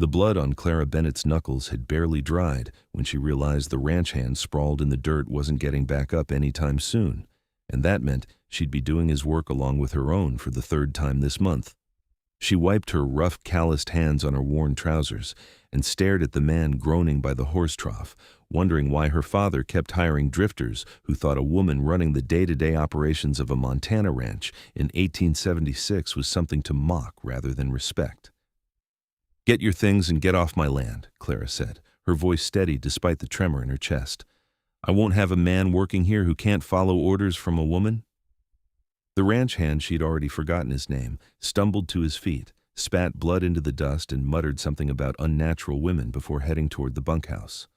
The blood on Clara Bennett's knuckles had barely dried when she realized the ranch hand sprawled in the dirt wasn't getting back up anytime soon, and that meant she'd be doing his work along with her own for the third time this month. She wiped her rough, calloused hands on her worn trousers and stared at the man groaning by the horse trough, wondering why her father kept hiring drifters who thought a woman running the day-to-day operations of a Montana ranch in 1876 was something to mock rather than respect. "Get your things and get off my land," Clara said, her voice steady despite the tremor in her chest. "I won't have a man working here who can't follow orders from a woman." The ranch hand, she'd already forgotten his name, stumbled to his feet, spat blood into the dust, and muttered something about unnatural women before heading toward the bunkhouse.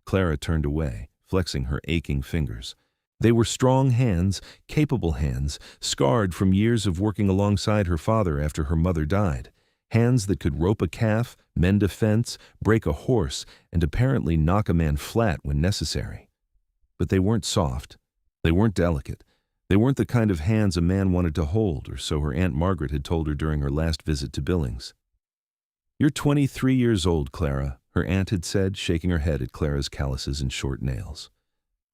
Clara turned away, flexing her aching fingers. They were strong hands, capable hands, scarred from years of working alongside her father after her mother died. Hands that could rope a calf, mend a fence, break a horse, and apparently knock a man flat when necessary. But they weren't soft. They weren't delicate. They weren't the kind of hands a man wanted to hold, or so her Aunt Margaret had told her during her last visit to Billings. "You're 23 years old, Clara," her aunt had said, shaking her head at Clara's calluses and short nails.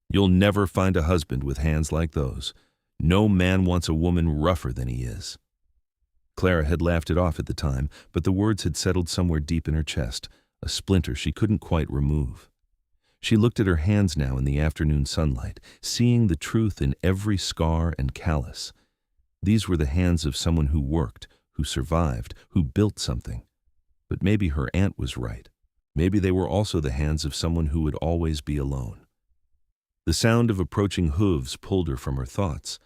"You'll never find a husband with hands like those. No man wants a woman rougher than he is." Clara had laughed it off at the time, but the words had settled somewhere deep in her chest, a splinter she couldn't quite remove. She looked at her hands now in the afternoon sunlight, seeing the truth in every scar and callus. These were the hands of someone who worked, who survived, who built something. But maybe her aunt was right. Maybe they were also the hands of someone who would always be alone. The sound of approaching hooves pulled her from her thoughts.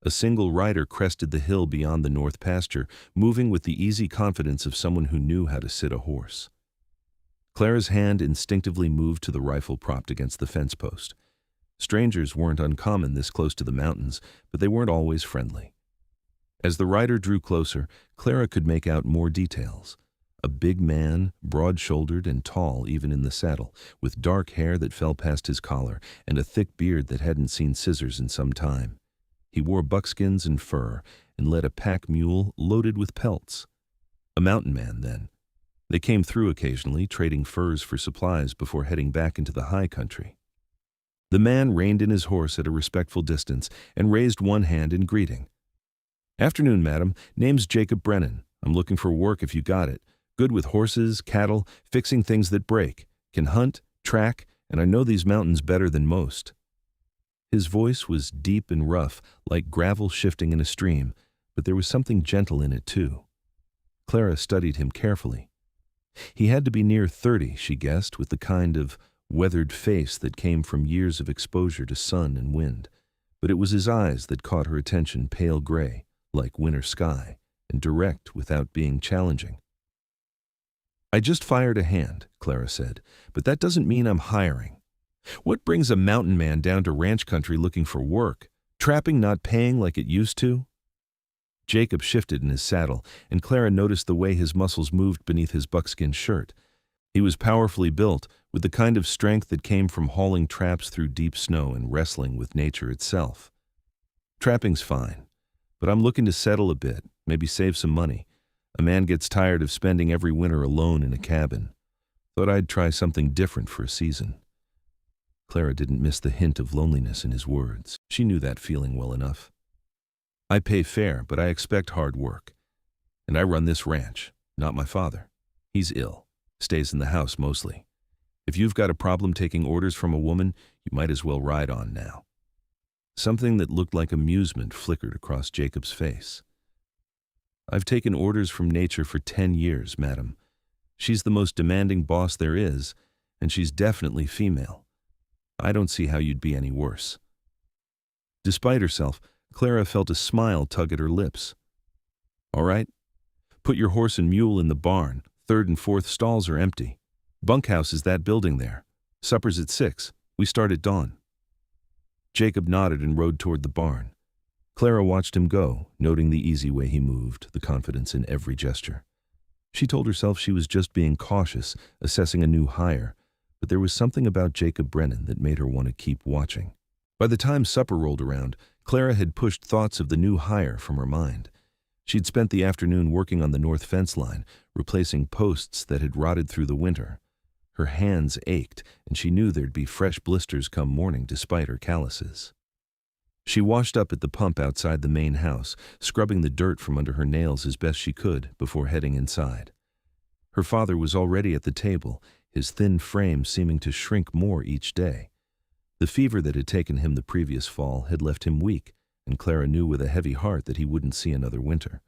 A single rider crested the hill beyond the north pasture, moving with the easy confidence of someone who knew how to sit a horse. Clara's hand instinctively moved to the rifle propped against the fence post. Strangers weren't uncommon this close to the mountains, but they weren't always friendly. As the rider drew closer, Clara could make out more details. A big man, broad-shouldered and tall even in the saddle, with dark hair that fell past his collar and a thick beard that hadn't seen scissors in some time. He wore buckskins and fur and led a pack mule loaded with pelts. A mountain man, then. They came through occasionally, trading furs for supplies before heading back into the high country. The man reined in his horse at a respectful distance and raised one hand in greeting. "Afternoon, madam. Name's Jacob Brennan. I'm looking for work if you got it. Good with horses, cattle, fixing things that break. Can hunt, track, and I know these mountains better than most." His voice was deep and rough, like gravel shifting in a stream, but there was something gentle in it too. Clara studied him carefully. He had to be near 30, she guessed, with the kind of weathered face that came from years of exposure to sun and wind. But it was his eyes that caught her attention, pale gray, like winter sky, and direct without being challenging. "I just fired a hand," Clara said, "but that doesn't mean I'm hiring. What brings a mountain man down to ranch country looking for work? Trapping not paying like it used to?" Jacob shifted in his saddle, and Clara noticed the way his muscles moved beneath his buckskin shirt. He was powerfully built, with the kind of strength that came from hauling traps through deep snow and wrestling with nature itself. "Trapping's fine, but I'm looking to settle a bit, maybe save some money. A man gets tired of spending every winter alone in a cabin. Thought I'd try something different for a season." Clara didn't miss the hint of loneliness in his words. She knew that feeling well enough. "I pay fair, but I expect hard work. And I run this ranch, not my father. He's ill, stays in the house mostly. If you've got a problem taking orders from a woman, you might as well ride on now." Something that looked like amusement flickered across Jacob's face. "I've taken orders from nature for 10 years, madam. She's the most demanding boss there is, and she's definitely female. I don't see how you'd be any worse." Despite herself, Clara felt a smile tug at her lips. "All right. Put your horse and mule in the barn. 3rd and 4th stalls are empty. Bunkhouse is that building there. Supper's at 6. We start at dawn." Jacob nodded and rode toward the barn. Clara watched him go, noting the easy way he moved, the confidence in every gesture. She told herself she was just being cautious, assessing a new hire, but there was something about Jacob Brennan that made her want to keep watching. By the time supper rolled around, Clara had pushed thoughts of the new hire from her mind. She'd spent the afternoon working on the north fence line, replacing posts that had rotted through the winter. Her hands ached, and she knew there'd be fresh blisters come morning despite her calluses. She washed up at the pump outside the main house, scrubbing the dirt from under her nails as best she could before heading inside. Her father was already at the table, his thin frame seeming to shrink more each day. The fever that had taken him the previous fall had left him weak, and Clara knew with a heavy heart that he wouldn't see another winter.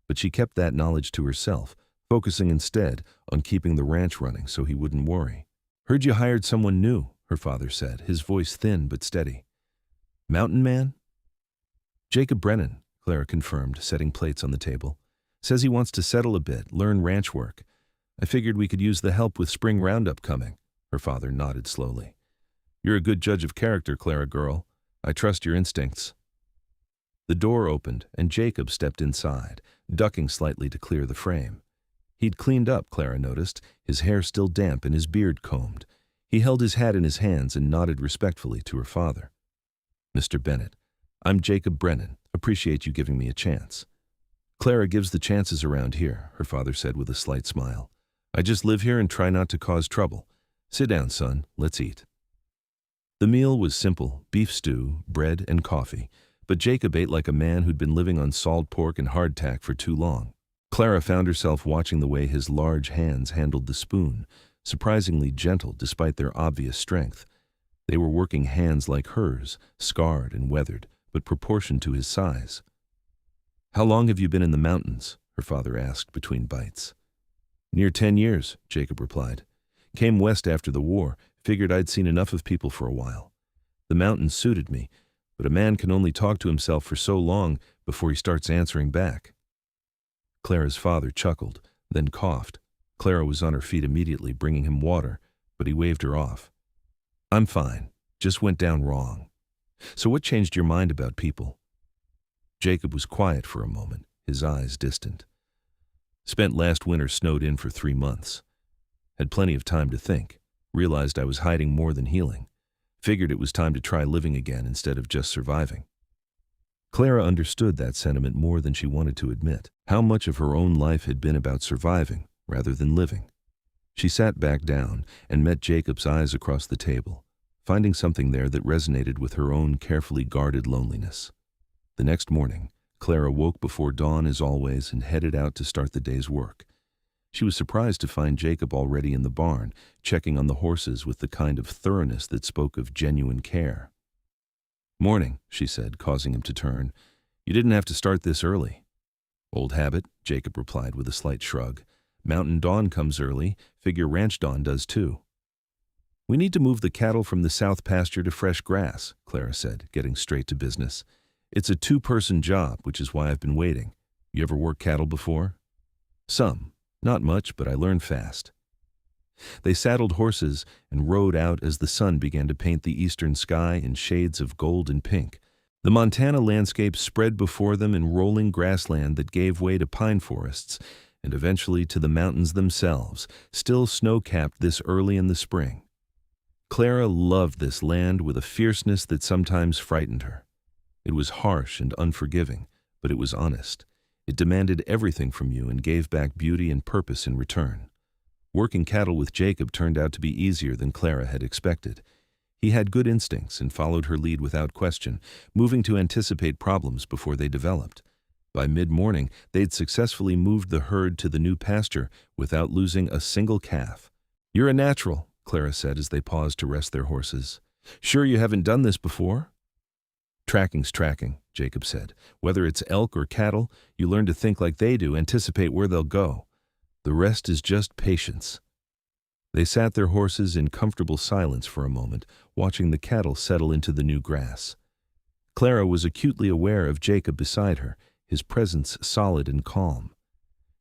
But she kept that knowledge to herself, focusing instead on keeping the ranch running so he wouldn't worry. "Heard you hired someone new," her father said, his voice thin but steady. "Mountain man?" "Jacob Brennan," Clara confirmed, setting plates on the table. "Says he wants to settle a bit, learn ranch work. I figured we could use the help with spring roundup coming." Her father nodded slowly. "You're a good judge of character, Clara girl. I trust your instincts." The door opened, and Jacob stepped inside, ducking slightly to clear the frame. He'd cleaned up, Clara noticed, his hair still damp and his beard combed. He held his hat in his hands and nodded respectfully to her father. "Mr. Bennett, I'm Jacob Brennan. Appreciate you giving me a chance." "Clara gives the chances around here," her father said with a slight smile. "I just live here and try not to cause trouble. Sit down, son. Let's eat." The meal was simple, beef stew, bread, and coffee, but Jacob ate like a man who'd been living on salt pork and hardtack for too long. Clara found herself watching the way his large hands handled the spoon, surprisingly gentle despite their obvious strength. They were working hands like hers, scarred and weathered, but proportioned to his size. "How long have you been in the mountains?" her father asked between bites. "Near 10 years, Jacob replied. "Came west after the war, figured I'd seen enough of people for a while. The mountains suited me, but a man can only talk to himself for so long before he starts answering back." Clara's father chuckled, then coughed. Clara was on her feet immediately, bringing him water, but he waved her off. "I'm fine. Just went down wrong. So what changed your mind about people?" Jacob was quiet for a moment, his eyes distant. "Spent last winter snowed in for 3 months. Had plenty of time to think. Realized I was hiding more than healing. Figured it was time to try living again instead of just surviving." Clara understood that sentiment more than she wanted to admit. How much of her own life had been about surviving rather than living. She sat back down and met Jacob's eyes across the table, finding something there that resonated with her own carefully guarded loneliness. The next morning, Clara woke before dawn as always and headed out to start the day's work. She was surprised to find Jacob already in the barn, checking on the horses with the kind of thoroughness that spoke of genuine care. "Morning," she said, causing him to turn. "You didn't have to start this early." "Old habit," Jacob replied with a slight shrug. "Mountain dawn comes early, figure ranch dawn does too." "We need to move the cattle from the south pasture to fresh grass," Clara said, getting straight to business. "It's a 2-person job, which is why I've been waiting. You ever worked cattle before?" "Some. Not much, but I learned fast." They saddled horses and rode out as the sun began to paint the eastern sky in shades of gold and pink. The Montana landscape spread before them in rolling grassland that gave way to pine forests, and eventually to the mountains themselves, still snow-capped this early in the spring. Clara loved this land with a fierceness that sometimes frightened her. It was harsh and unforgiving, but it was honest. It demanded everything from you and gave back beauty and purpose in return. Working cattle with Jacob turned out to be easier than Clara had expected. He had good instincts and followed her lead without question, moving to anticipate problems before they developed. By mid-morning, they'd successfully moved the herd to the new pasture without losing a single calf. "You're a natural," Clara said as they paused to rest their horses. "Sure you haven't done this before?" "Tracking's tracking," Jacob said. "Whether it's elk or cattle, you learn to think like they do, anticipate where they'll go. The rest is just patience." They sat their horses in comfortable silence for a moment, watching the cattle settle into the new grass. Clara was acutely aware of Jacob beside her, his presence solid and calm.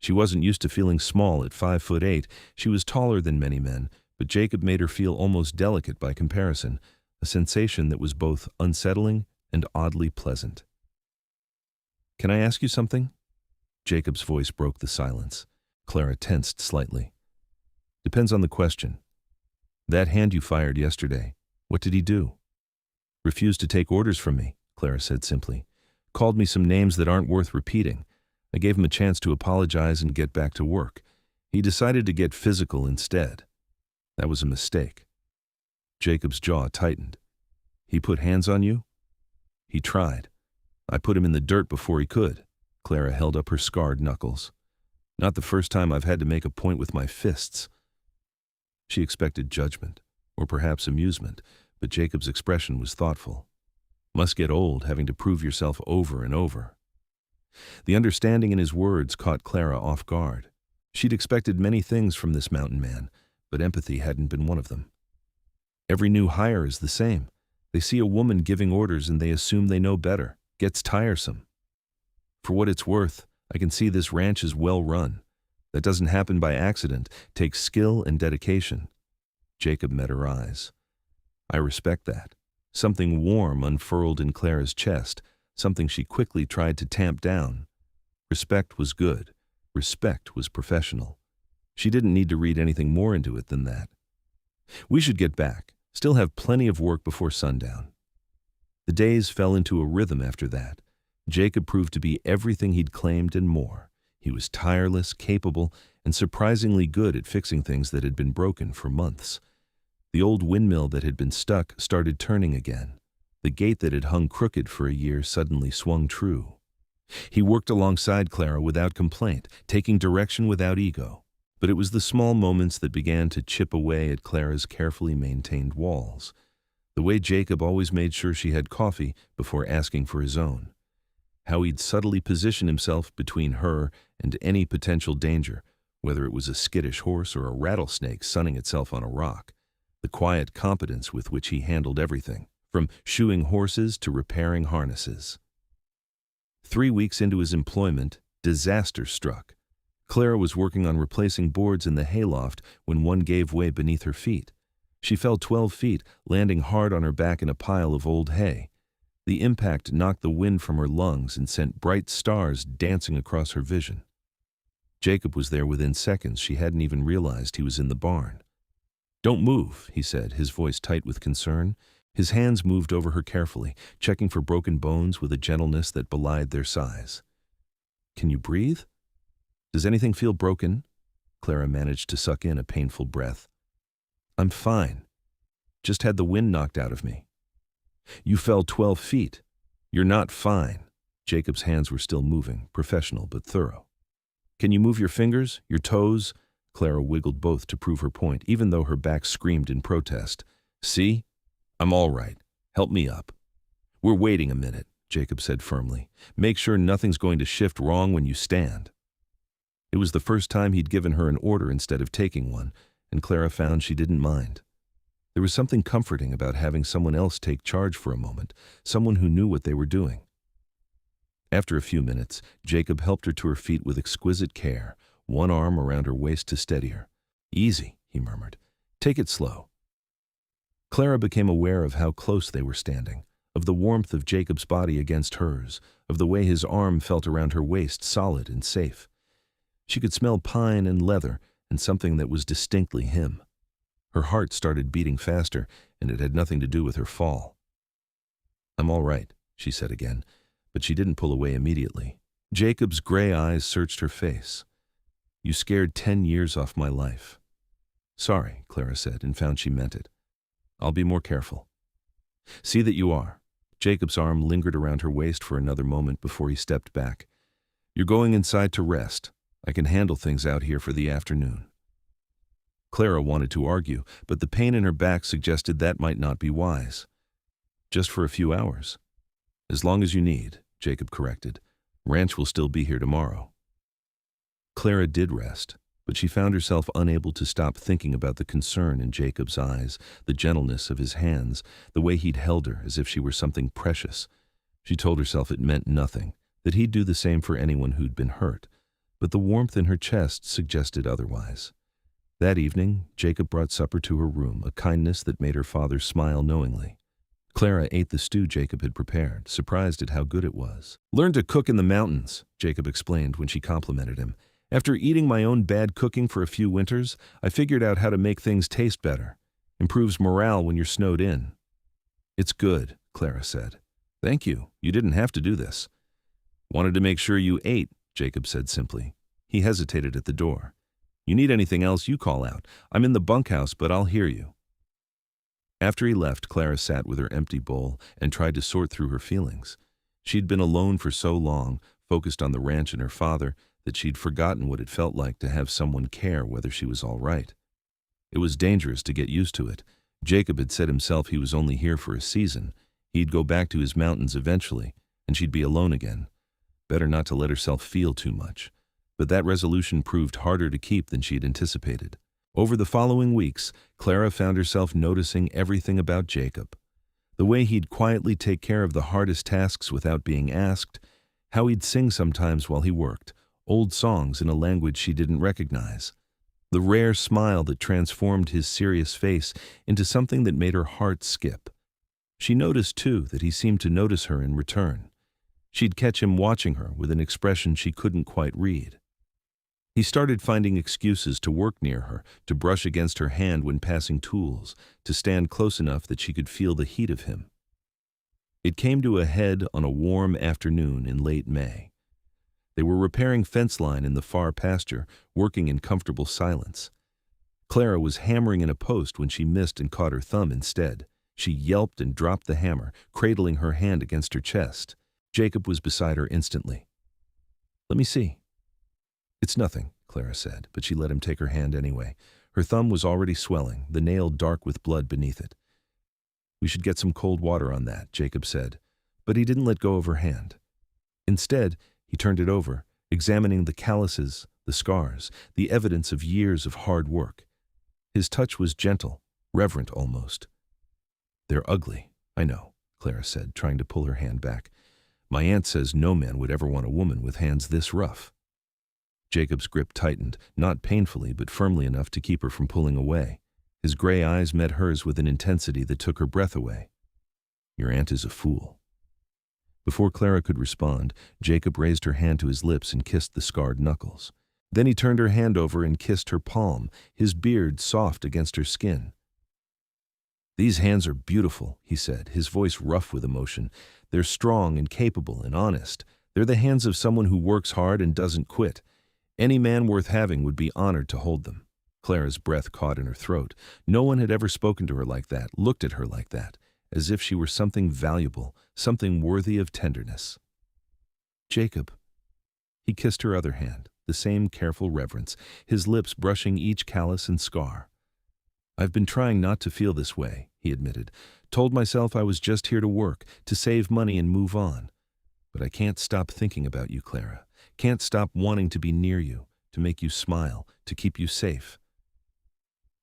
She wasn't used to feeling small at 5'8". She was taller than many men, but Jacob made her feel almost delicate by comparison, a sensation that was both unsettling and oddly pleasant. "Can I ask you something?" Jacob's voice broke the silence. Clara tensed slightly. "Depends on the question. That hand you fired yesterday, what did he do?" "Refused to take orders from me," Clara said simply. "Called me some names that aren't worth repeating. I gave him a chance to apologize and get back to work. He decided to get physical instead. That was a mistake. Jacob's jaw tightened. He put hands on you? He tried. I put him in the dirt before he could. Clara held up her scarred knuckles. Not the first time I've had to make a point with my fists. She expected judgment, or perhaps amusement, but Jacob's expression was thoughtful. Must get old having to prove yourself over and over. The understanding in his words caught Clara off guard. She'd expected many things from this mountain man, but empathy hadn't been one of them. Every new hire is the same. They see a woman giving orders and they assume they know better. Gets tiresome. For what it's worth, I can see this ranch is well run. That doesn't happen by accident, takes skill and dedication. Jacob met her eyes. I respect that. Something warm unfurled in Clara's chest, something she quickly tried to tamp down. Respect was good. Respect was professional. She didn't need to read anything more into it than that. We should get back. Still have plenty of work before sundown. The days fell into a rhythm after that. Jacob proved to be everything he'd claimed and more. He was tireless, capable, and surprisingly good at fixing things that had been broken for months. The old windmill that had been stuck started turning again. The gate that had hung crooked for a year suddenly swung true. He worked alongside Clara without complaint, taking direction without ego. But it was the small moments that began to chip away at Clara's carefully maintained walls. The way Jacob always made sure she had coffee before asking for his own. How he'd subtly position himself between her and any potential danger, whether it was a skittish horse or a rattlesnake sunning itself on a rock. The quiet competence with which he handled everything, from shoeing horses to repairing harnesses. 3 weeks into his employment, disaster struck. Clara was working on replacing boards in the hayloft when one gave way beneath her feet. She fell 12 feet, landing hard on her back in a pile of old hay. The impact knocked the wind from her lungs and sent bright stars dancing across her vision. Jacob was there within seconds. She hadn't even realized he was in the barn. "Don't move," he said, his voice tight with concern. His hands moved over her carefully, checking for broken bones with a gentleness that belied their size. "Can you breathe? Does anything feel broken?" Clara managed to suck in a painful breath. "I'm fine. Just had the wind knocked out of me." "You fell 12 feet. You're not fine." Jacob's hands were still moving, professional but thorough. "Can you move your fingers, your toes?" Clara wiggled both to prove her point, even though her back screamed in protest. "See? I'm all right. Help me up." "We're waiting a minute," Jacob said firmly. "Make sure nothing's going to shift wrong when you stand." It was the first time he'd given her an order instead of taking one, and Clara found she didn't mind. There was something comforting about having someone else take charge for a moment, someone who knew what they were doing. After a few minutes, Jacob helped her to her feet with exquisite care, one arm around her waist to steady her. "Easy," he murmured. "Take it slow." Clara became aware of how close they were standing, of the warmth of Jacob's body against hers, of the way his arm felt around her waist, solid and safe. She could smell pine and leather and something that was distinctly him. Her heart started beating faster, and it had nothing to do with her fall. "I'm all right," she said again, but she didn't pull away immediately. Jacob's gray eyes searched her face. "You scared 10 years off my life." "Sorry," Clara said, and found she meant it. "I'll be more careful." "See that you are." Jacob's arm lingered around her waist for another moment before he stepped back. "You're going inside to rest. I can handle things out here for the afternoon." Clara wanted to argue, but the pain in her back suggested that might not be wise. "Just for a few hours." "As long as you need," Jacob corrected. "Ranch will still be here tomorrow." Clara did rest, but she found herself unable to stop thinking about the concern in Jacob's eyes, the gentleness of his hands, the way he'd held her as if she were something precious. She told herself it meant nothing, that he'd do the same for anyone who'd been hurt, but the warmth in her chest suggested otherwise. That evening, Jacob brought supper to her room, a kindness that made her father smile knowingly. Clara ate the stew Jacob had prepared, surprised at how good it was. "Learned to cook in the mountains," Jacob explained when she complimented him. "After eating my own bad cooking for a few winters, I figured out how to make things taste better. Improves morale when you're snowed in." "It's good," Clara said. "Thank you. You didn't have to do this." "Wanted to make sure you ate," Jacob said simply. He hesitated at the door. You need anything else, you call out. I'm in the bunkhouse, but I'll hear you. After he left, Clara sat with her empty bowl and tried to sort through her feelings. She'd been alone for so long, focused on the ranch and her father, that she'd forgotten what it felt like to have someone care whether she was all right. It was dangerous to get used to it. Jacob had said himself he was only here for a season. He'd go back to his mountains eventually, and she'd be alone again. Better not to let herself feel too much. But that resolution proved harder to keep than she'd anticipated. Over the following weeks, Clara found herself noticing everything about Jacob. The way he'd quietly take care of the hardest tasks without being asked, how he'd sing sometimes while he worked, old songs in a language she didn't recognize. The rare smile that transformed his serious face into something that made her heart skip. She noticed, too, that he seemed to notice her in return. She'd catch him watching her with an expression she couldn't quite read. He started finding excuses to work near her, to brush against her hand when passing tools, to stand close enough that she could feel the heat of him. It came to a head on a warm afternoon in late May. They were repairing fence line in the far pasture, working in comfortable silence. Clara was hammering in a post when she missed and caught her thumb instead. She yelped and dropped the hammer, cradling her hand against her chest. Jacob was beside her instantly. "Let me see." "It's nothing," Clara said, but she let him take her hand anyway. Her thumb was already swelling, the nail dark with blood beneath it. "We should get some cold water on that," Jacob said, but he didn't let go of her hand. Instead, he turned it over, examining the calluses, the scars, the evidence of years of hard work. His touch was gentle, reverent almost. "They're ugly, I know," Clara said, trying to pull her hand back. "My aunt says no man would ever want a woman with hands this rough." Jacob's grip tightened, not painfully but firmly enough to keep her from pulling away. His gray eyes met hers with an intensity that took her breath away. "Your aunt is a fool." Before Clara could respond, Jacob raised her hand to his lips and kissed the scarred knuckles. Then he turned her hand over and kissed her palm, his beard soft against her skin. "These hands are beautiful," he said, his voice rough with emotion. "They're strong and capable and honest. They're the hands of someone who works hard and doesn't quit. Any man worth having would be honored to hold them." Clara's breath caught in her throat. No one had ever spoken to her like that, looked at her like that, as if she were something valuable, something worthy of tenderness. "Jacob." He kissed her other hand, the same careful reverence, his lips brushing each callus and scar. "I've been trying not to feel this way," he admitted. "Told myself I was just here to work, to save money and move on. But I can't stop thinking about you, Clara. Can't stop wanting to be near you, to make you smile, to keep you safe."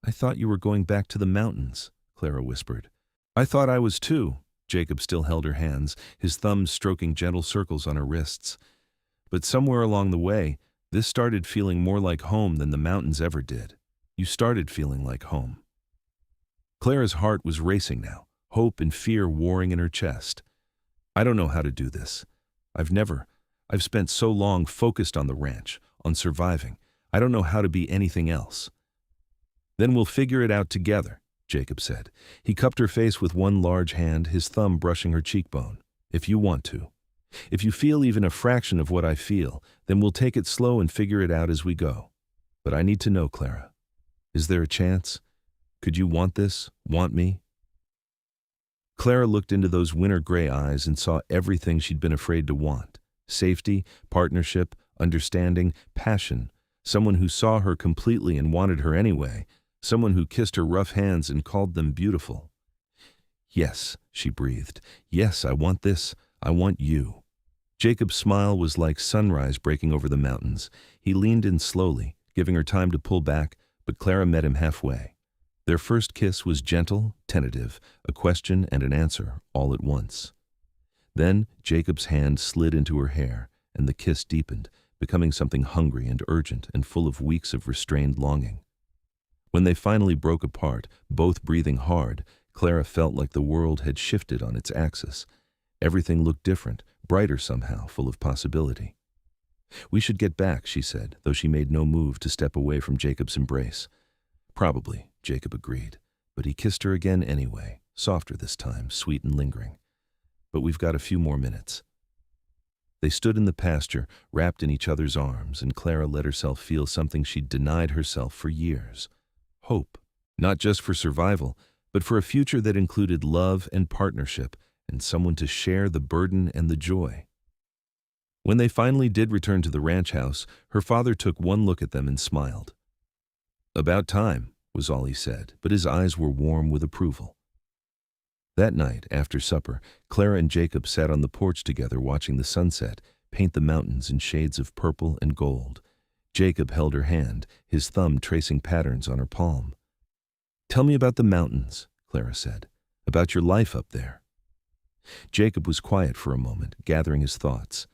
"I thought you were going back to the mountains," Clara whispered. "I thought I was too." Jacob still held her hands, his thumbs stroking gentle circles on her wrists. "But somewhere along the way, this started feeling more like home than the mountains ever did. You started feeling like home." Clara's heart was racing now, hope and fear warring in her chest. "I don't know how to do this. I've spent so long focused on the ranch, on surviving. I don't know how to be anything else." "Then we'll figure it out together," Jacob said. He cupped her face with one large hand, his thumb brushing her cheekbone. "If you want to. If you feel even a fraction of what I feel, then we'll take it slow and figure it out as we go. But I need to know, Clara. Is there a chance? Could you want this, want me?" Clara looked into those winter gray eyes and saw everything she'd been afraid to want. Safety, partnership, understanding, passion, someone who saw her completely and wanted her anyway, someone who kissed her rough hands and called them beautiful. "Yes," she breathed. "Yes, I want this. I want you." Jacob's smile was like sunrise breaking over the mountains. He leaned in slowly, giving her time to pull back, but Clara met him halfway. Their first kiss was gentle, tentative, a question and an answer all at once. Then Jacob's hand slid into her hair, and the kiss deepened, becoming something hungry and urgent and full of weeks of restrained longing. When they finally broke apart, both breathing hard, Clara felt like the world had shifted on its axis. Everything looked different, brighter somehow, full of possibility. "We should get back," she said, though she made no move to step away from Jacob's embrace. "Probably," Jacob agreed, but he kissed her again anyway, softer this time, sweet and lingering. "But we've got a few more minutes." They stood in the pasture, wrapped in each other's arms, and Clara let herself feel something she'd denied herself for years. Hope, not just for survival, but for a future that included love and partnership, and someone to share the burden and the joy. When they finally did return to the ranch house, her father took one look at them and smiled. "About time," was all he said, but his eyes were warm with approval. That night, after supper, Clara and Jacob sat on the porch together watching the sunset paint the mountains in shades of purple and gold. Jacob held her hand, his thumb tracing patterns on her palm. "Tell me about the mountains," Clara said, "about your life up there." Jacob was quiet for a moment, gathering his thoughts.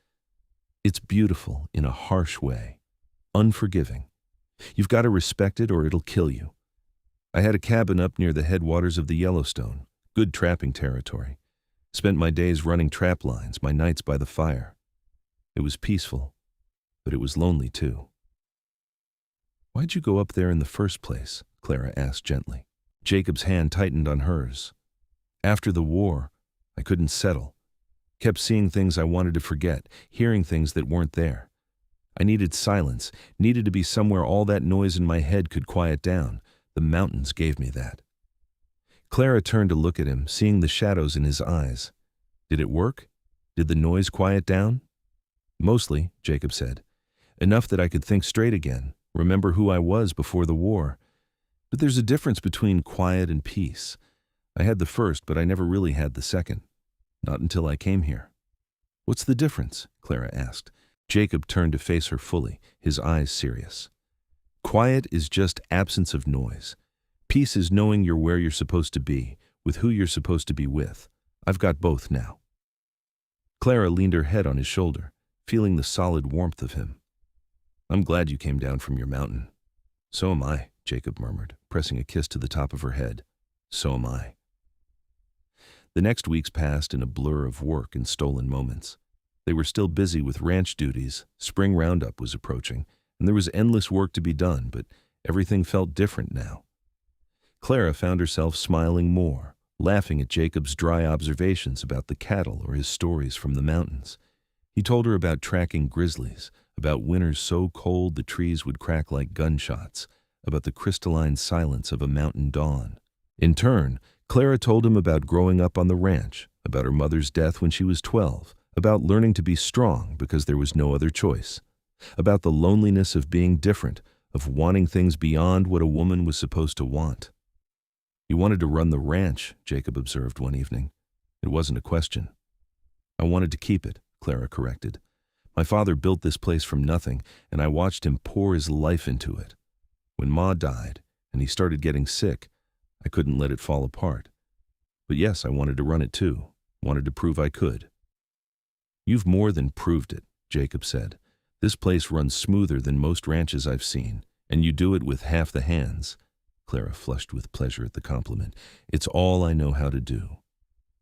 "It's beautiful in a harsh way, unforgiving. You've got to respect it or it'll kill you. I had a cabin up near the headwaters of the Yellowstone, good trapping territory. Spent my days running trap lines, my nights by the fire. It was peaceful, but it was lonely too." "Why'd you go up there in the first place?" Clara asked gently. Jacob's hand tightened on hers. "After the war, I couldn't settle. Kept seeing things I wanted to forget, hearing things that weren't there. I needed silence, needed to be somewhere all that noise in my head could quiet down. The mountains gave me that." Clara turned to look at him, seeing the shadows in his eyes. "Did it work? Did the noise quiet down?" "Mostly," Jacob said. "Enough that I could think straight again, remember who I was before the war. But there's a difference between quiet and peace. I had the first, but I never really had the second. Not until I came here." "What's the difference?" Clara asked. Jacob turned to face her fully, his eyes serious. "Quiet is just absence of noise. Peace is knowing you're where you're supposed to be, with who you're supposed to be with. I've got both now." Clara leaned her head on his shoulder, feeling the solid warmth of him. "I'm glad you came down from your mountain." "So am I," Jacob murmured, pressing a kiss to the top of her head. "So am I." The next weeks passed in a blur of work and stolen moments. They were still busy with ranch duties, spring roundup was approaching, and there was endless work to be done, but everything felt different now. Clara found herself smiling more, laughing at Jacob's dry observations about the cattle or his stories from the mountains. He told her about tracking grizzlies, about winters so cold the trees would crack like gunshots, about the crystalline silence of a mountain dawn. In turn, Clara told him about growing up on the ranch, about her mother's death when she was 12, about learning to be strong because there was no other choice, about the loneliness of being different, of wanting things beyond what a woman was supposed to want. "You wanted to run the ranch," Jacob observed one evening. "It wasn't a question." "I wanted to keep it," Clara corrected. "My father built this place from nothing, and I watched him pour his life into it. When Ma died, and he started getting sick, I couldn't let it fall apart. But yes, I wanted to run it too, wanted to prove I could." "You've more than proved it," Jacob said. "This place runs smoother than most ranches I've seen, and you do it with half the hands." Clara flushed with pleasure at the compliment. "It's all I know how to do."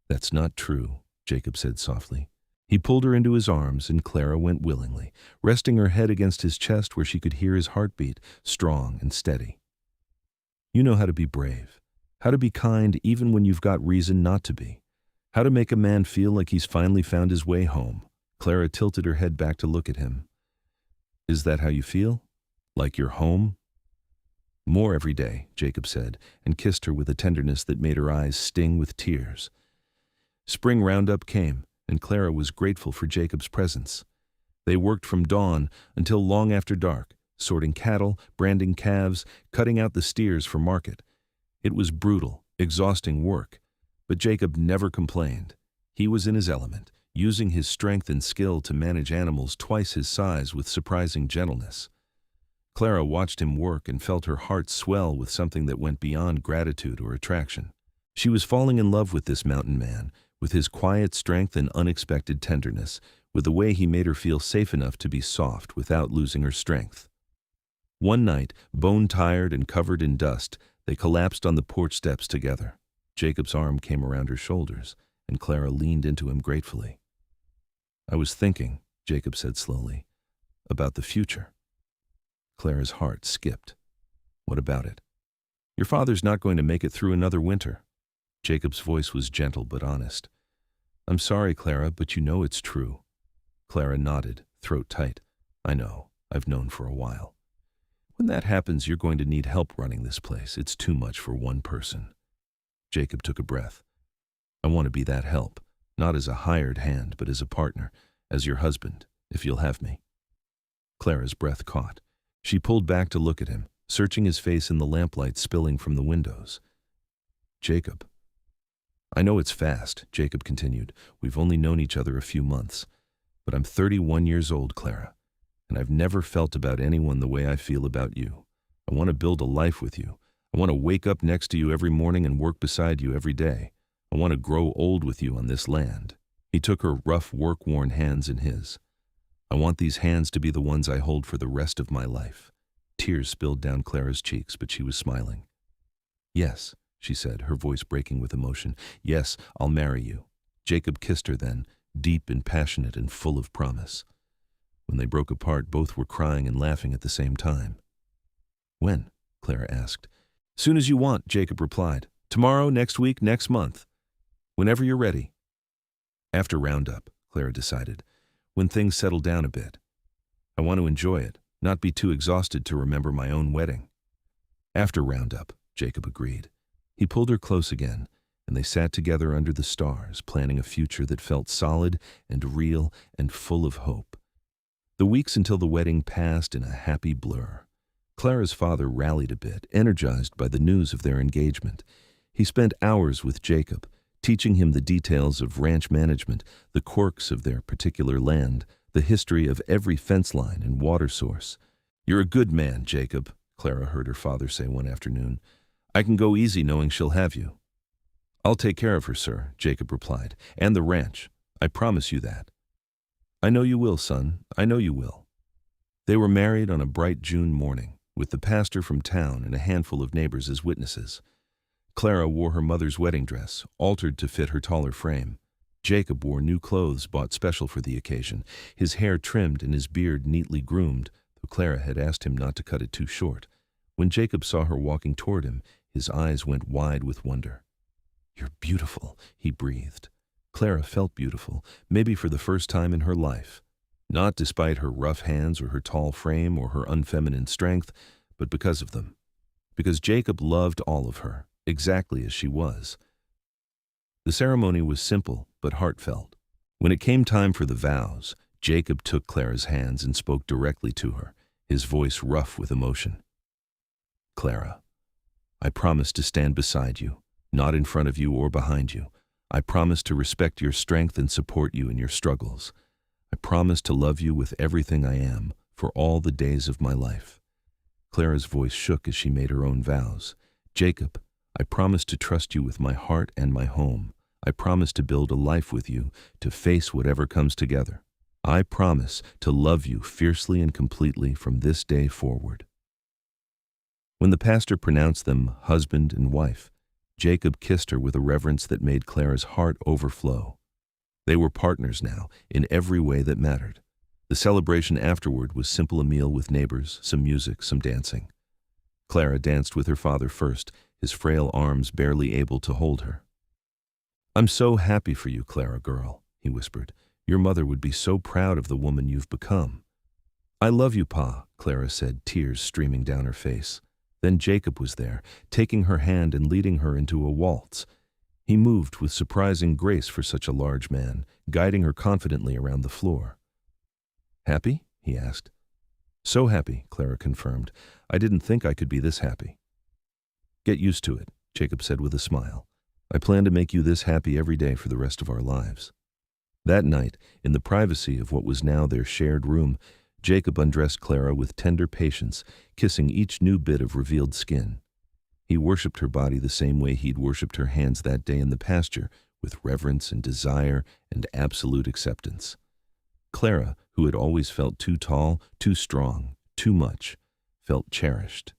"That's not true," Jacob said softly. He pulled her into his arms, and Clara went willingly, resting her head against his chest where she could hear his heartbeat, strong and steady. "You know how to be brave, how to be kind even when you've got reason not to be, how to make a man feel like he's finally found his way home." Clara tilted her head back to look at him. "Is that how you feel? Like you're home?" "More every day," Jacob said, and kissed her with a tenderness that made her eyes sting with tears. Spring roundup came, and Clara was grateful for Jacob's presence. They worked from dawn until long after dark, sorting cattle, branding calves, cutting out the steers for market. It was brutal, exhausting work, but Jacob never complained. He was in his element, using his strength and skill to manage animals twice his size with surprising gentleness. Clara watched him work and felt her heart swell with something that went beyond gratitude or attraction. She was falling in love with this mountain man, with his quiet strength and unexpected tenderness, with the way he made her feel safe enough to be soft without losing her strength. One night, bone-tired and covered in dust, they collapsed on the porch steps together. Jacob's arm came around her shoulders, and Clara leaned into him gratefully. "I was thinking," Jacob said slowly, "about the future." Clara's heart skipped. "What about it?" "Your father's not going to make it through another winter." Jacob's voice was gentle but honest. "I'm sorry, Clara, but you know it's true." Clara nodded, throat tight. I know. I've known for a while. When that happens, you're going to need help running this place. It's too much for one person. Jacob took a breath. I want to be that help, not as a hired hand, but as a partner, as your husband, if you'll have me. Clara's breath caught. She pulled back to look at him, searching his face in the lamplight spilling from the windows. Jacob. I know it's fast, Jacob continued. We've only known each other a few months. But I'm 31 years old, Clara, and I've never felt about anyone the way I feel about you. I want to build a life with you. I want to wake up next to you every morning and work beside you every day. I want to grow old with you on this land. He took her rough, work-worn hands in his. I want these hands to be the ones I hold for the rest of my life. Tears spilled down Clara's cheeks, but she was smiling. Yes, she said, her voice breaking with emotion. Yes, I'll marry you. Jacob kissed her then, deep and passionate and full of promise. When they broke apart, both were crying and laughing at the same time. When? Clara asked. Soon as you want, Jacob replied. Tomorrow, next week, next month. Whenever you're ready. After Roundup, Clara decided. When things settle down a bit. I want to enjoy it, not be too exhausted to remember my own wedding. After Roundup, Jacob agreed. He pulled her close again, and they sat together under the stars, planning a future that felt solid and real and full of hope. The weeks until the wedding passed in a happy blur. Clara's father rallied a bit, energized by the news of their engagement. He spent hours with Jacob, teaching him the details of ranch management, the quirks of their particular land, the history of every fence line and water source. You're a good man, Jacob, Clara heard her father say one afternoon. I can go easy knowing she'll have you. I'll take care of her, sir, Jacob replied, and the ranch. I promise you that. I know you will, son. I know you will. They were married on a bright June morning, with the pastor from town and a handful of neighbors as witnesses. Clara wore her mother's wedding dress, altered to fit her taller frame. Jacob wore new clothes bought special for the occasion, his hair trimmed and his beard neatly groomed, though Clara had asked him not to cut it too short. When Jacob saw her walking toward him, his eyes went wide with wonder. You're beautiful, he breathed. Clara felt beautiful, maybe for the first time in her life. Not despite her rough hands or her tall frame or her unfeminine strength, but because of them. Because Jacob loved all of her, exactly as she was. The ceremony was simple but heartfelt. When it came time for the vows, Jacob took Clara's hands and spoke directly to her, his voice rough with emotion. Clara, I promise to stand beside you, not in front of you or behind you. I promise to respect your strength and support you in your struggles. I promise to love you with everything I am for all the days of my life. Clara's voice shook as she made her own vows. Jacob, I promise to trust you with my heart and my home. I promise to build a life with you, to face whatever comes together. I promise to love you fiercely and completely from this day forward. When the pastor pronounced them husband and wife, Jacob kissed her with a reverence that made Clara's heart overflow. They were partners now, in every way that mattered. The celebration afterward was simple a meal with neighbors, some music, some dancing. Clara danced with her father first, his frail arms barely able to hold her. I'm so happy for you, Clara girl, he whispered. Your mother would be so proud of the woman you've become. I love you, Pa, Clara said, tears streaming down her face. Then Jacob was there, taking her hand and leading her into a waltz. He moved with surprising grace for such a large man, guiding her confidently around the floor. Happy? He asked. So happy, Clara confirmed. I didn't think I could be this happy. Get used to it, Jacob said with a smile. I plan to make you this happy every day for the rest of our lives. That night, in the privacy of what was now their shared room, Jacob undressed Clara with tender patience, kissing each new bit of revealed skin. He worshipped her body the same way he'd worshipped her hands that day in the pasture, with reverence and desire and absolute acceptance. Clara, who had always felt too tall, too strong, too much, felt cherished.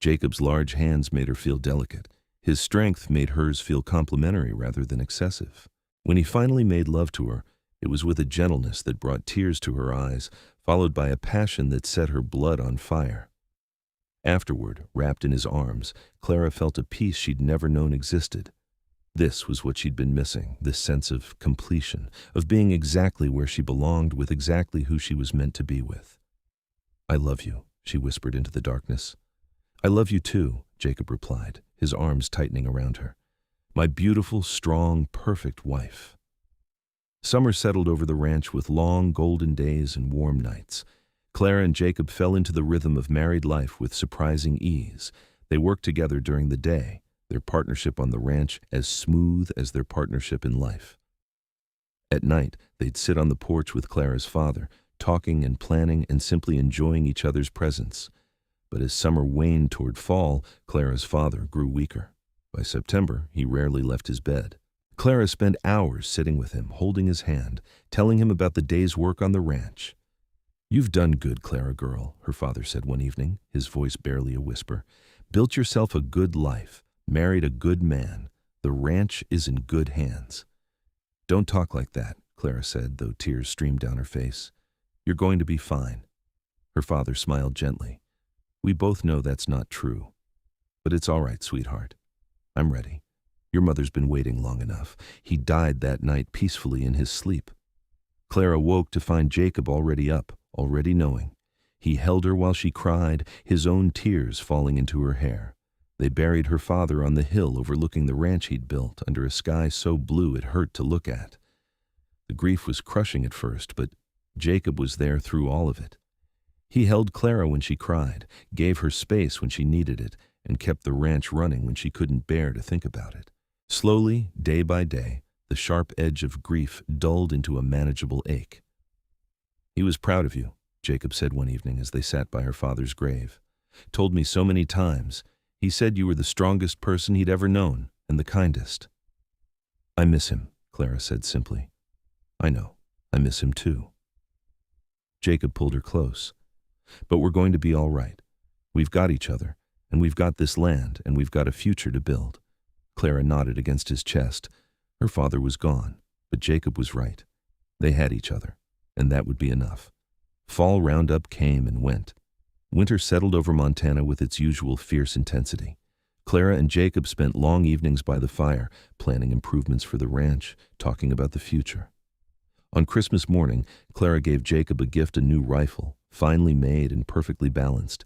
Jacob's large hands made her feel delicate. His strength made hers feel complimentary rather than excessive. When he finally made love to her, it was with a gentleness that brought tears to her eyes, followed by a passion that set her blood on fire. Afterward, wrapped in his arms, Clara felt a peace she'd never known existed. This was what she'd been missing, this sense of completion, of being exactly where she belonged with exactly who she was meant to be with. "I love you," she whispered into the darkness. "I love you too," Jacob replied, his arms tightening around her. "My beautiful, strong, perfect wife." Summer settled over the ranch with long, golden days and warm nights. Clara and Jacob fell into the rhythm of married life with surprising ease. They worked together during the day, their partnership on the ranch as smooth as their partnership in life. At night, they'd sit on the porch with Clara's father, talking and planning and simply enjoying each other's presence. But as summer waned toward fall, Clara's father grew weaker. By September, he rarely left his bed. Clara spent hours sitting with him, holding his hand, telling him about the day's work on the ranch. "You've done good, Clara girl," her father said one evening, his voice barely a whisper. "Built yourself a good life, married a good man. The ranch is in good hands." "Don't talk like that," Clara said, though tears streamed down her face. "You're going to be fine." Her father smiled gently. "We both know that's not true. But it's all right, sweetheart. I'm ready. Your mother's been waiting long enough." He died that night peacefully in his sleep. Clara woke to find Jacob already up, already knowing. He held her while she cried, his own tears falling into her hair. They buried her father on the hill overlooking the ranch he'd built, under a sky so blue it hurt to look at. The grief was crushing at first, but Jacob was there through all of it. He held Clara when she cried, gave her space when she needed it, and kept the ranch running when she couldn't bear to think about it. Slowly, day by day, the sharp edge of grief dulled into a manageable ache. "He was proud of you," Jacob said one evening as they sat by her father's grave. "Told me so many times. He said you were the strongest person he'd ever known, and the kindest." "I miss him," Clara said simply. "I know. I miss him too." Jacob pulled her close. "But we're going to be all right. We've got each other, and we've got this land, and we've got a future to build." Clara nodded against his chest. Her father was gone, but Jacob was right. They had each other, and that would be enough. Fall roundup came and went. Winter settled over Montana with its usual fierce intensity. Clara and Jacob spent long evenings by the fire, planning improvements for the ranch, talking about the future. On Christmas morning, Clara gave Jacob a gift, a new rifle, finely made and perfectly balanced.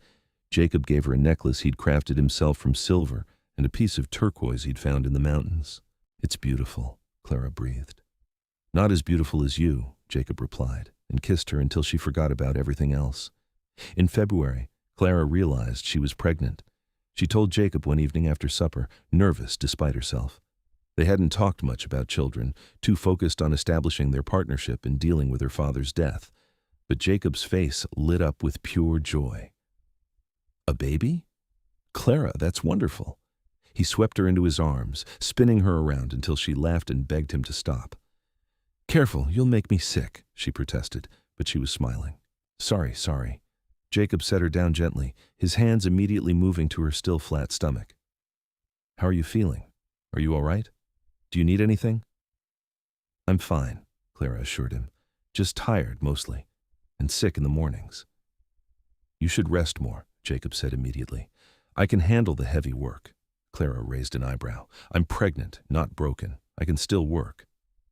Jacob gave her a necklace he'd crafted himself from silver and a piece of turquoise he'd found in the mountains. "It's beautiful," Clara breathed. "Not as beautiful as you," Jacob replied, and kissed her until she forgot about everything else. In February, Clara realized she was pregnant. She told Jacob one evening after supper, nervous despite herself. They hadn't talked much about children, too focused on establishing their partnership and dealing with her father's death. But Jacob's face lit up with pure joy. "A baby? Clara, that's wonderful." He swept her into his arms, spinning her around until she laughed and begged him to stop. "Careful, you'll make me sick," she protested, but she was smiling. Sorry." Jacob set her down gently, his hands immediately moving to her still flat stomach. "How are you feeling? Are you all right? Do you need anything?" "I'm fine," Clara assured him. "Just tired, mostly, and sick in the mornings." "You should rest more," Jacob said immediately. "I can handle the heavy work." Clara raised an eyebrow. "I'm pregnant, not broken. I can still work."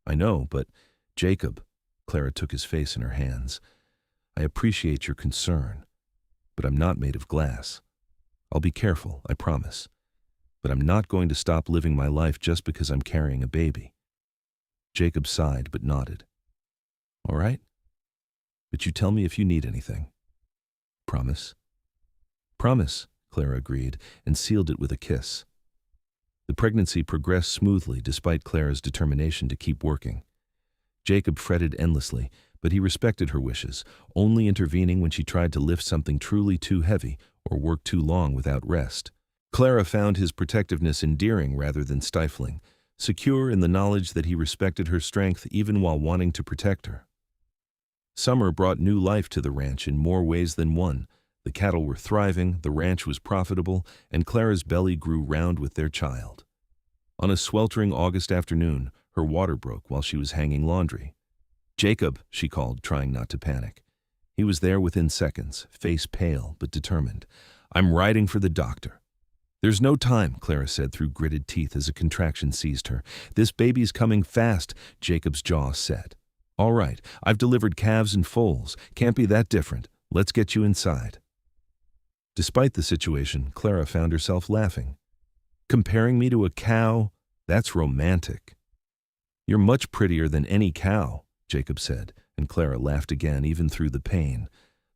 "I know, but Jacob," Clara took his face in her hands, "I appreciate your concern, but I'm not made of glass. I'll be careful, I promise. But I'm not going to stop living my life just because I'm carrying a baby." Jacob sighed but nodded. "All right. But you tell me if you need anything." "Promise?" "Promise," Clara agreed, and sealed it with a kiss. The pregnancy progressed smoothly despite Clara's determination to keep working. Jacob fretted endlessly, but he respected her wishes, only intervening when she tried to lift something truly too heavy or work too long without rest. Clara found his protectiveness endearing rather than stifling, secure in the knowledge that he respected her strength even while wanting to protect her. Summer brought new life to the ranch in more ways than one. The cattle were thriving, the ranch was profitable, and Clara's belly grew round with their child. On a sweltering August afternoon, her water broke while she was hanging laundry. "Jacob," she called, trying not to panic. He was there within seconds, face pale but determined. "I'm riding for the doctor." There's no time, Clara said through gritted teeth as a contraction seized her. This baby's coming fast, Jacob's jaw set. All right, I've delivered calves and foals. Can't be that different. Let's get you inside. Despite the situation, Clara found herself laughing. Comparing me to a cow? That's romantic. You're much prettier than any cow, Jacob said, and Clara laughed again, even through the pain.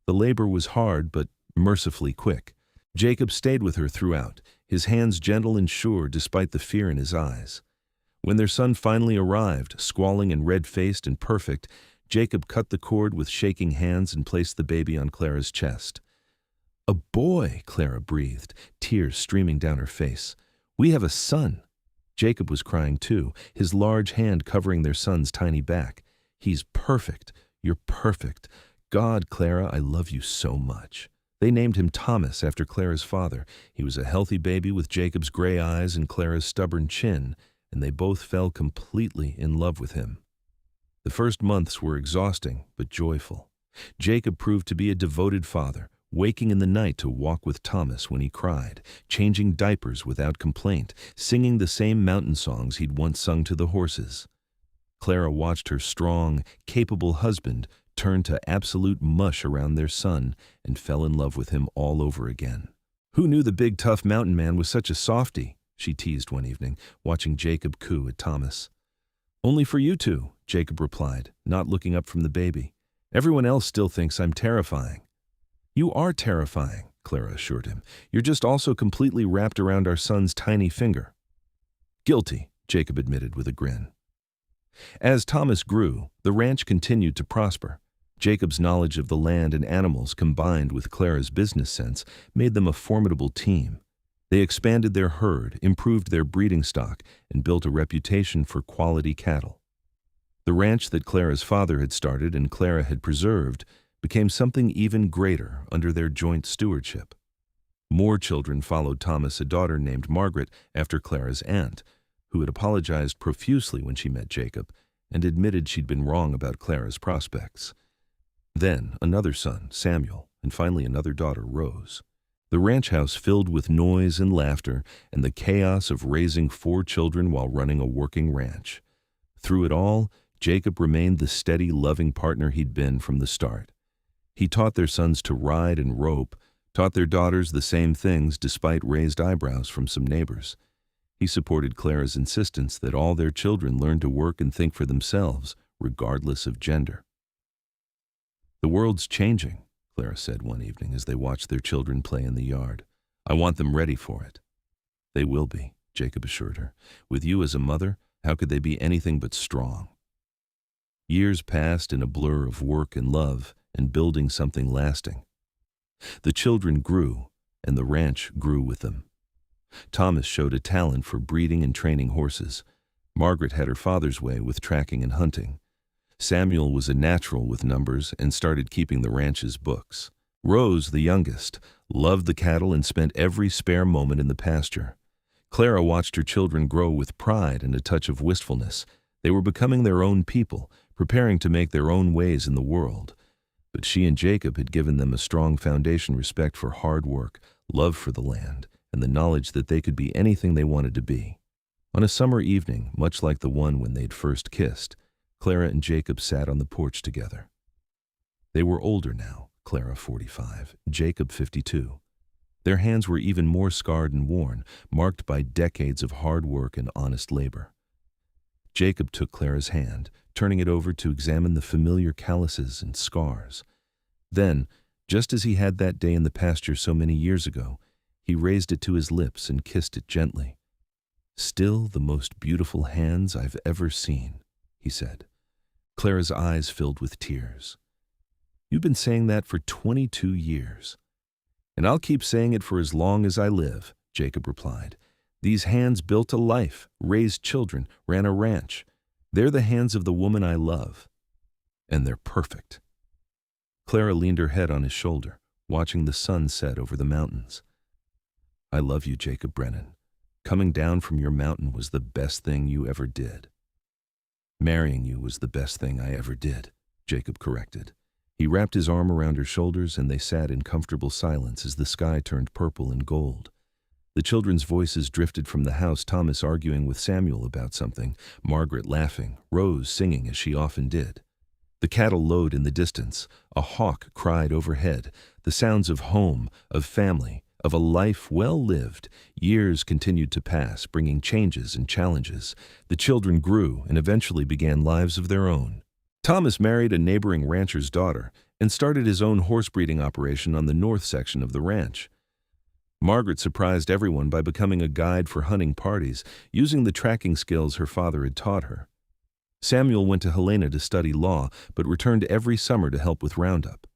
The labor was hard, but mercifully quick. Jacob stayed with her throughout, his hands gentle and sure despite the fear in his eyes. When their son finally arrived, squalling and red-faced and perfect, Jacob cut the cord with shaking hands and placed the baby on Clara's chest. A boy, Clara breathed, tears streaming down her face. We have a son. Jacob was crying too, his large hand covering their son's tiny back. He's perfect. You're perfect. God, Clara, I love you so much. They named him Thomas after Clara's father. He was a healthy baby with Jacob's gray eyes and Clara's stubborn chin, and they both fell completely in love with him. The first months were exhausting but joyful. Jacob proved to be a devoted father, waking in the night to walk with Thomas when he cried, changing diapers without complaint, singing the same mountain songs he'd once sung to the horses. Clara watched her strong, capable husband turn to absolute mush around their son and fell in love with him all over again. Who knew the big tough mountain man was such a softy? She teased one evening, watching Jacob coo at Thomas. Only for you two, Jacob replied, not looking up from the baby. Everyone else still thinks I'm terrifying. You are terrifying, Clara assured him. You're just also completely wrapped around our son's tiny finger. Guilty, Jacob admitted with a grin. As Thomas grew, the ranch continued to prosper. Jacob's knowledge of the land and animals combined with Clara's business sense made them a formidable team. They expanded their herd, improved their breeding stock, and built a reputation for quality cattle. The ranch that Clara's father had started and Clara had preserved became something even greater under their joint stewardship. More children followed Thomas, a daughter named Margaret after Clara's aunt, who had apologized profusely when she met Jacob and admitted she'd been wrong about Clara's prospects. Then another son, Samuel, and finally another daughter, Rose. The ranch house filled with noise and laughter and the chaos of raising 4 children while running a working ranch. Through it all, Jacob remained the steady, loving partner he'd been from the start. He taught their sons to ride and rope, taught their daughters the same things despite raised eyebrows from some neighbors. He supported Clara's insistence that all their children learn to work and think for themselves, regardless of gender. The world's changing, Clara said one evening as they watched their children play in the yard. I want them ready for it. They will be, Jacob assured her. With you as a mother, how could they be anything but strong? Years passed in a blur of work and love and building something lasting. The children grew, and the ranch grew with them. Thomas showed a talent for breeding and training horses. Margaret had her father's way with tracking and hunting. Samuel was a natural with numbers and started keeping the ranch's books. Rose, the youngest, loved the cattle and spent every spare moment in the pasture. Clara watched her children grow with pride and a touch of wistfulness. They were becoming their own people, preparing to make their own ways in the world. But she and Jacob had given them a strong foundation: respect for hard work, love for the land, and the knowledge that they could be anything they wanted to be. On a summer evening, much like the one when they'd first kissed, Clara and Jacob sat on the porch together. They were older now, Clara 45, Jacob 52. Their hands were even more scarred and worn, marked by decades of hard work and honest labor. Jacob took Clara's hand, turning it over to examine the familiar calluses and scars. Then, just as he had that day in the pasture so many years ago, he raised it to his lips and kissed it gently. "Still the most beautiful hands I've ever seen," he said. Clara's eyes filled with tears. "You've been saying that for 22 years. And I'll keep saying it for as long as I live," Jacob replied. "These hands built a life, raised children, ran a ranch. They're the hands of the woman I love. And they're perfect." Clara leaned her head on his shoulder, watching the sun set over the mountains. "I love you, Jacob Brennan. Coming down from your mountain was the best thing you ever did." "Marrying you was the best thing I ever did," Jacob corrected. He wrapped his arm around her shoulders and they sat in comfortable silence as the sky turned purple and gold. The children's voices drifted from the house, Thomas arguing with Samuel about something, Margaret laughing, Rose singing as she often did. The cattle lowed in the distance, a hawk cried overhead, the sounds of home, of family, of a life well lived. Years continued to pass, bringing changes and challenges. The children grew and eventually began lives of their own. Thomas married a neighboring rancher's daughter and started his own horse breeding operation on the north section of the ranch. Margaret surprised everyone by becoming a guide for hunting parties, using the tracking skills her father had taught her. Samuel went to Helena to study law, but returned every summer to help with roundup.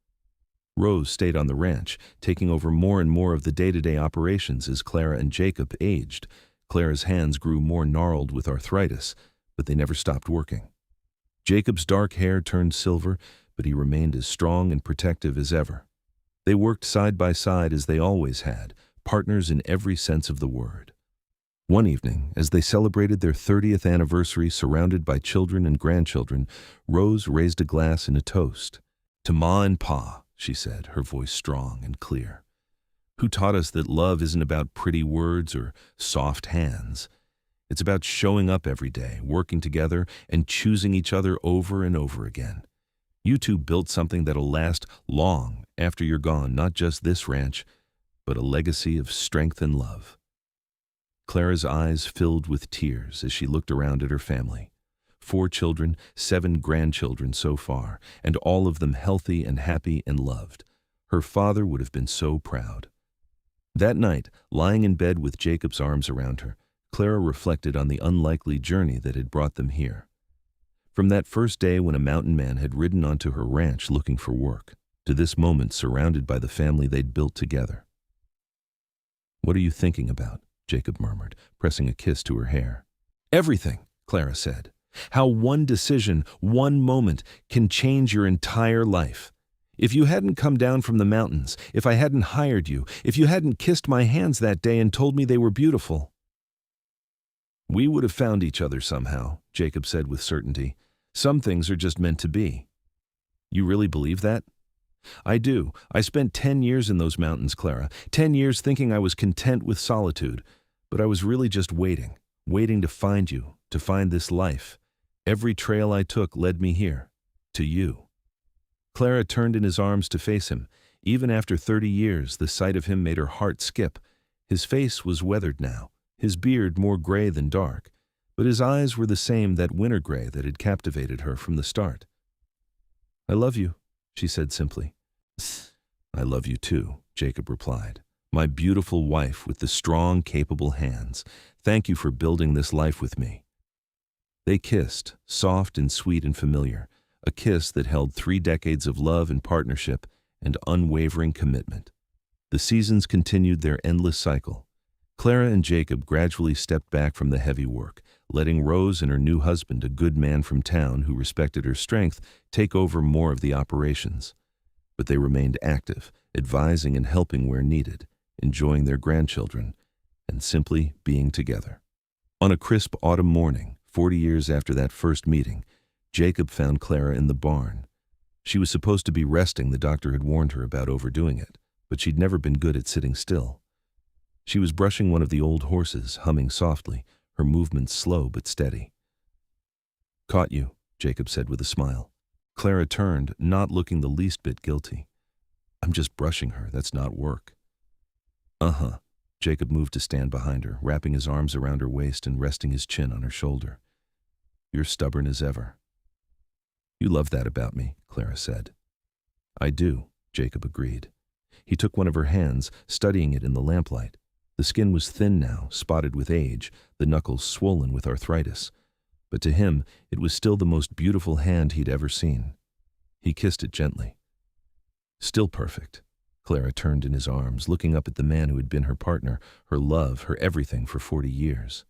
Rose stayed on the ranch, taking over more and more of the day-to-day operations as Clara and Jacob aged. Clara's hands grew more gnarled with arthritis, but they never stopped working. Jacob's dark hair turned silver, but he remained as strong and protective as ever. They worked side by side as they always had, partners in every sense of the word. One evening, as they celebrated their 30th anniversary surrounded by children and grandchildren, Rose raised a glass in a toast. "To Ma and Pa," she said, her voice strong and clear. "Who taught us that love isn't about pretty words or soft hands? It's about showing up every day, working together, and choosing each other over and over again. You two built something that'll last long after you're gone, not just this ranch, but a legacy of strength and love." Clara's eyes filled with tears as she looked around at her family. 4 children, 7 grandchildren so far, and all of them healthy and happy and loved. Her father would have been so proud. That night, lying in bed with Jacob's arms around her, Clara reflected on the unlikely journey that had brought them here. From that first day when a mountain man had ridden onto her ranch looking for work, to this moment surrounded by the family they'd built together. "What are you thinking about?" Jacob murmured, pressing a kiss to her hair. "Everything," Clara said. "How one decision, one moment, can change your entire life. If you hadn't come down from the mountains, if I hadn't hired you, if you hadn't kissed my hands that day and told me they were beautiful." "We would have found each other somehow," Jacob said with certainty. "Some things are just meant to be." "You really believe that?" "I do. I spent 10 years in those mountains, Clara. 10 years thinking I was content with solitude. But I was really just waiting to find you, to find this life. Every trail I took led me here, to you." Clara turned in his arms to face him. Even after 30 years, the sight of him made her heart skip. His face was weathered now, his beard more gray than dark, but his eyes were the same, that winter gray that had captivated her from the start. "I love you," she said simply. "I love you too," Jacob replied. "My beautiful wife with the strong, capable hands. Thank you for building this life with me." They kissed, soft and sweet and familiar, a kiss that held 3 decades of love and partnership and unwavering commitment. The seasons continued their endless cycle. Clara and Jacob gradually stepped back from the heavy work, letting Rose and her new husband, a good man from town who respected her strength, take over more of the operations. But they remained active, advising and helping where needed, enjoying their grandchildren, and simply being together. On a crisp autumn morning, 40 years after that first meeting, Jacob found Clara in the barn. She was supposed to be resting. The doctor had warned her about overdoing it, but she'd never been good at sitting still. She was brushing one of the old horses, humming softly, her movements slow but steady. "Caught you," Jacob said with a smile. Clara turned, not looking the least bit guilty. "I'm just brushing her. That's not work." "Uh-huh." Jacob moved to stand behind her, wrapping his arms around her waist and resting his chin on her shoulder. "You're stubborn as ever." "You love that about me," Clara said. "I do," Jacob agreed. He took one of her hands, studying it in the lamplight. The skin was thin now, spotted with age, the knuckles swollen with arthritis. But to him, it was still the most beautiful hand he'd ever seen. He kissed it gently. "Still perfect." Clara turned in his arms, looking up at the man who had been her partner, her love, her everything for 40 years.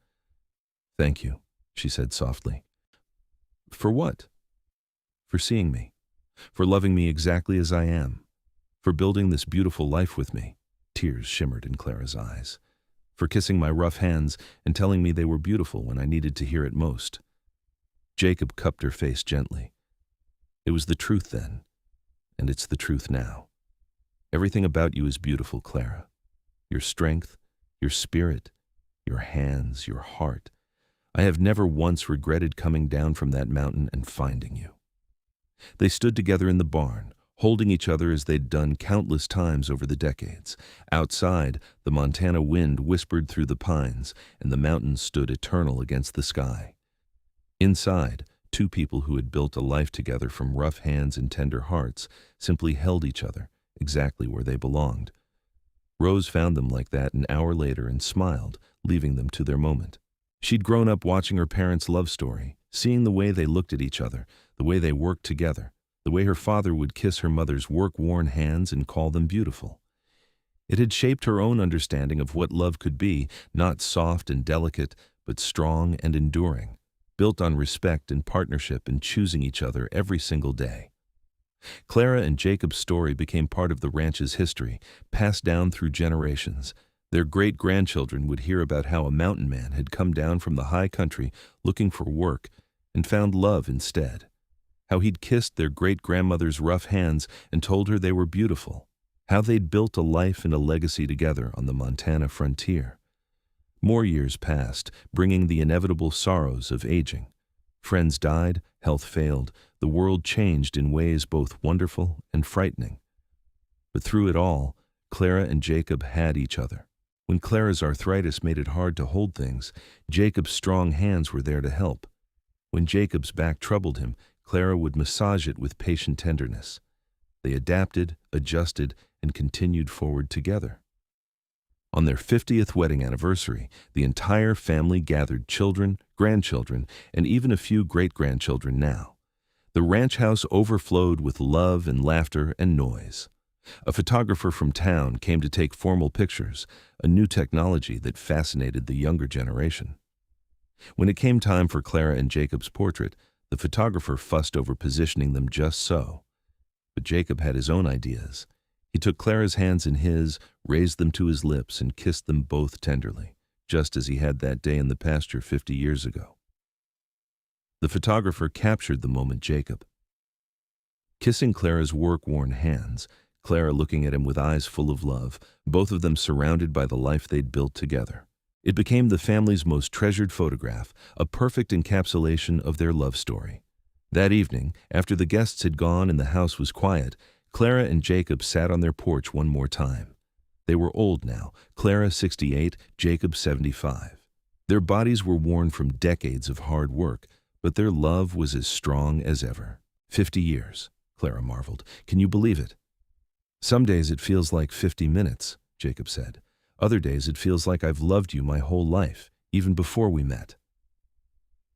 "Thank you," she said softly. "For what?" "For seeing me. For loving me exactly as I am. For building this beautiful life with me." Tears shimmered in Clara's eyes. "For kissing my rough hands and telling me they were beautiful when I needed to hear it most." Jacob cupped her face gently. "It was the truth then, and it's the truth now. Everything about you is beautiful, Clara. Your strength, your spirit, your hands, your heart. I have never once regretted coming down from that mountain and finding you." They stood together in the barn, holding each other as they'd done countless times over the decades. Outside, the Montana wind whispered through the pines, and the mountains stood eternal against the sky. Inside, two people who had built a life together from rough hands and tender hearts simply held each other, exactly where they belonged. Rose found them like that an hour later and smiled, leaving them to their moment. She'd grown up watching her parents' love story, seeing the way they looked at each other, the way they worked together, the way her father would kiss her mother's work-worn hands and call them beautiful. It had shaped her own understanding of what love could be, not soft and delicate, but strong and enduring, built on respect and partnership and choosing each other every single day. Clara and Jacob's story became part of the ranch's history, passed down through generations. Their great-grandchildren would hear about how a mountain man had come down from the high country looking for work and found love instead. How he'd kissed their great-grandmother's rough hands and told her they were beautiful. How they'd built a life and a legacy together on the Montana frontier. More years passed, bringing the inevitable sorrows of aging. Friends died, health failed, the world changed in ways both wonderful and frightening. But through it all, Clara and Jacob had each other. When Clara's arthritis made it hard to hold things, Jacob's strong hands were there to help. When Jacob's back troubled him, Clara would massage it with patient tenderness. They adapted, adjusted, and continued forward together. On their 50th wedding anniversary, the entire family gathered, children, grandchildren, and even a few great-grandchildren now. The ranch house overflowed with love and laughter and noise. A photographer from town came to take formal pictures, a new technology that fascinated the younger generation. When it came time for Clara and Jacob's portrait, the photographer fussed over positioning them just so. But Jacob had his own ideas. He took Clara's hands in his, raised them to his lips, and kissed them both tenderly, just as he had that day in the pasture 50 years ago. The photographer captured the moment Jacob. Kissing Clara's work-worn hands, Clara looking at him with eyes full of love, both of them surrounded by the life they'd built together. It became the family's most treasured photograph, a perfect encapsulation of their love story. That evening, after the guests had gone and the house was quiet, Clara and Jacob sat on their porch one more time. They were old now, Clara 68, Jacob 75. Their bodies were worn from decades of hard work, but their love was as strong as ever. 50 years, Clara marveled. Can you believe it? Some days it feels like 50 minutes, Jacob said. Other days it feels like I've loved you my whole life, even before we met.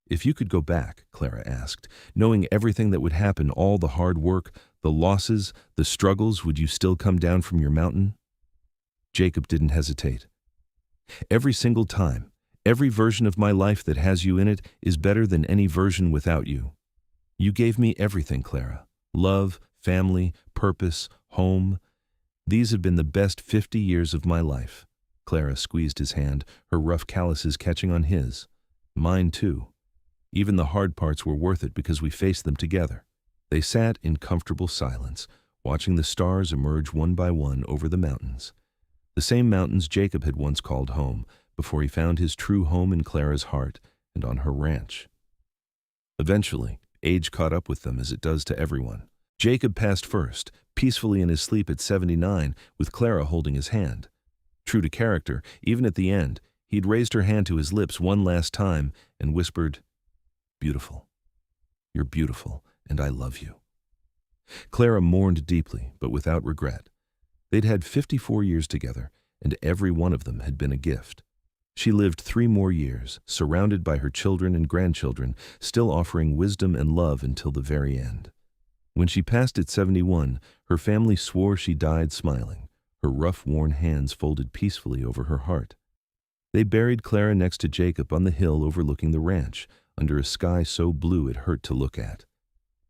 If you could go back, Clara asked, knowing everything that would happen, all the hard work, the losses, the struggles, would you still come down from your mountain? Jacob didn't hesitate. Every single time, every version of my life that has you in it is better than any version without you. You gave me everything, Clara. Love, family, purpose, home. These have been the best 50 years of my life. Clara squeezed his hand, her rough calluses catching on his. Mine too. Even the hard parts were worth it because we faced them together. They sat in comfortable silence, watching the stars emerge one by one over the mountains. The same mountains Jacob had once called home, before he found his true home in Clara's heart and on her ranch. Eventually, age caught up with them as it does to everyone. Jacob passed first, peacefully in his sleep at 79, with Clara holding his hand. True to character, even at the end, he'd raised her hand to his lips one last time and whispered, "Beautiful. You're beautiful, and I love you." Clara mourned deeply, but without regret. They'd had 54 years together, and every one of them had been a gift. She lived 3 more years, surrounded by her children and grandchildren, still offering wisdom and love until the very end. When she passed at 71, her family swore she died smiling, her rough, worn hands folded peacefully over her heart. They buried Clara next to Jacob on the hill overlooking the ranch, under a sky so blue it hurt to look at.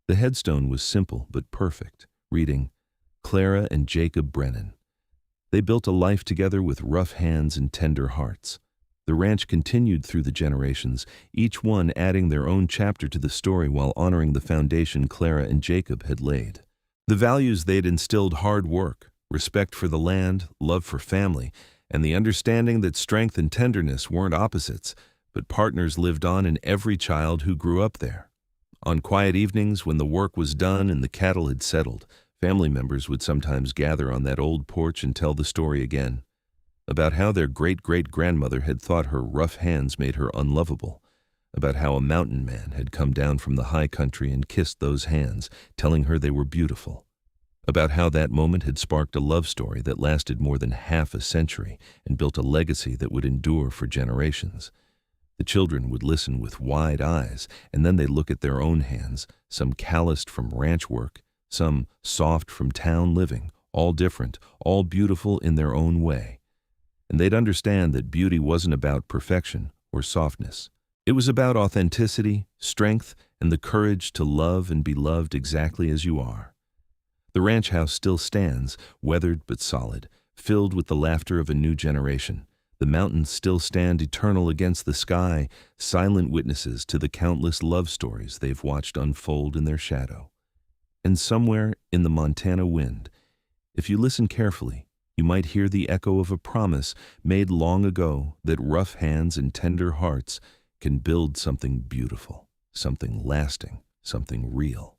The headstone was simple but perfect, reading, "Clara and Jacob Brennan." They built a life together with rough hands and tender hearts. The ranch continued through the generations, each one adding their own chapter to the story while honoring the foundation Clara and Jacob had laid. The values they'd instilled: hard work, respect for the land, love for family, and the understanding that strength and tenderness weren't opposites, but partners lived on in every child who grew up there. On quiet evenings, when the work was done and the cattle had settled, family members would sometimes gather on that old porch and tell the story again, about how their great-great-grandmother had thought her rough hands made her unlovable, about how a mountain man had come down from the high country and kissed those hands, telling her they were beautiful, about how that moment had sparked a love story that lasted more than half a century and built a legacy that would endure for generations. The children would listen with wide eyes, and then they'd look at their own hands, some calloused from ranch work, some soft from town living, all different, all beautiful in their own way. And they'd understand that beauty wasn't about perfection or softness. It was about authenticity, strength, and the courage to love and be loved exactly as you are. The ranch house still stands, weathered but solid, filled with the laughter of a new generation. The mountains still stand eternal against the sky, silent witnesses to the countless love stories they've watched unfold in their shadow. And somewhere in the Montana wind, if you listen carefully, you might hear the echo of a promise made long ago that rough hands and tender hearts can build something beautiful, something lasting, something real.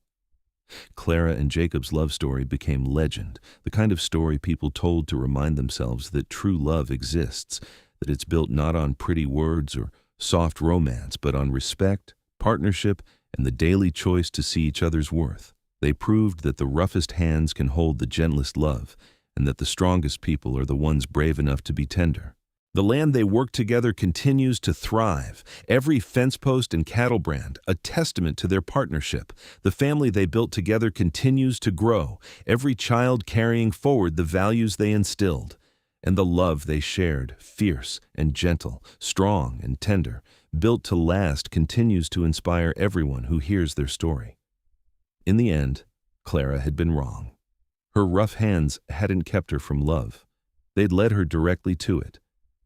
Clara and Jacob's love story became legend, the kind of story people told to remind themselves that true love exists, that it's built not on pretty words or soft romance, but on respect, partnership, and the daily choice to see each other's worth. They proved that the roughest hands can hold the gentlest love, and that the strongest people are the ones brave enough to be tender. The land they worked together continues to thrive. Every fence post and cattle brand, a testament to their partnership. The family they built together continues to grow, every child carrying forward the values they instilled. And the love they shared, fierce and gentle, strong and tender, built to last, continues to inspire everyone who hears their story. In the end, Clara had been wrong. Her rough hands hadn't kept her from love. They'd led her directly to it.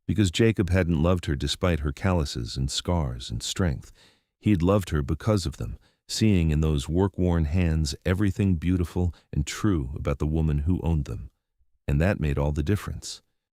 Because Jacob hadn't loved her despite her calluses and scars and strength. He'd loved her because of them, seeing in those work-worn hands everything beautiful and true about the woman who owned them. And that made all the difference.